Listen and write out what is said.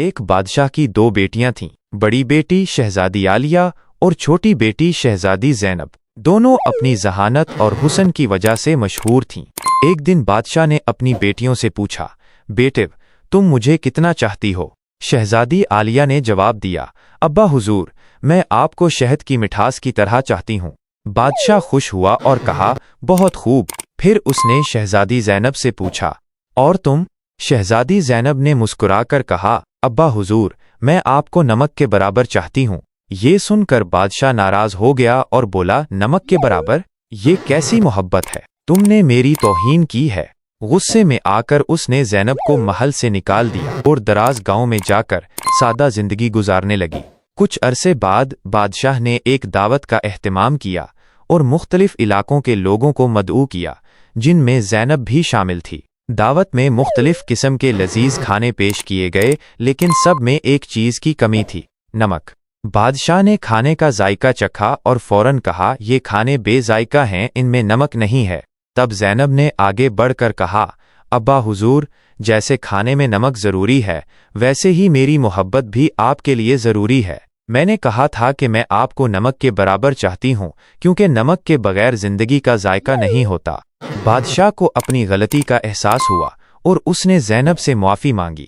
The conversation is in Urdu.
ایک بادشاہ کی دو بیٹیاں تھیں، بڑی بیٹی شہزادی عالیہ اور چھوٹی بیٹی شہزادی زینب۔ دونوں اپنی ذہانت اور حسن کی وجہ سے مشہور تھیں۔ ایک دن بادشاہ نے اپنی بیٹیوں سے پوچھا، بیٹے تم مجھے کتنا چاہتی ہو؟ شہزادی عالیہ نے جواب دیا، ابا حضور، میں آپ کو شہد کی مٹھاس کی طرح چاہتی ہوں۔ بادشاہ خوش ہوا اور کہا، بہت خوب۔ پھر اس نے شہزادی زینب سے پوچھا، اور تم؟ شہزادی زینب نے مسکرا کر کہا، ابا حضور، میں آپ کو نمک کے برابر چاہتی ہوں۔ یہ سن کر بادشاہ ناراض ہو گیا اور بولا، نمک کے برابر؟ یہ کیسی محبت ہے؟ تم نے میری توہین کی ہے۔ غصے میں آ کر اس نے زینب کو محل سے نکال دیا اور دراز گاؤں میں جا کر سادہ زندگی گزارنے لگی۔ کچھ عرصے بعد بادشاہ نے ایک دعوت کا اہتمام کیا اور مختلف علاقوں کے لوگوں کو مدعو کیا، جن میں زینب بھی شامل تھی۔ دعوت میں مختلف قسم کے لذیذ کھانے پیش کیے گئے، لیکن سب میں ایک چیز کی کمی تھی، نمک۔ بادشاہ نے کھانے کا ذائقہ چکھا اور فوراً کہا، یہ کھانے بے ذائقہ ہیں، ان میں نمک نہیں ہے۔ تب زینب نے آگے بڑھ کر کہا، ابا حضور، جیسے کھانے میں نمک ضروری ہے، ویسے ہی میری محبت بھی آپ کے لیے ضروری ہے۔ میں نے کہا تھا کہ میں آپ کو نمک کے برابر چاہتی ہوں، کیونکہ نمک کے بغیر زندگی کا ذائقہ نہیں ہوتا۔ بادشاہ کو اپنی غلطی کا احساس ہوا اور اس نے زینب سے معافی مانگی۔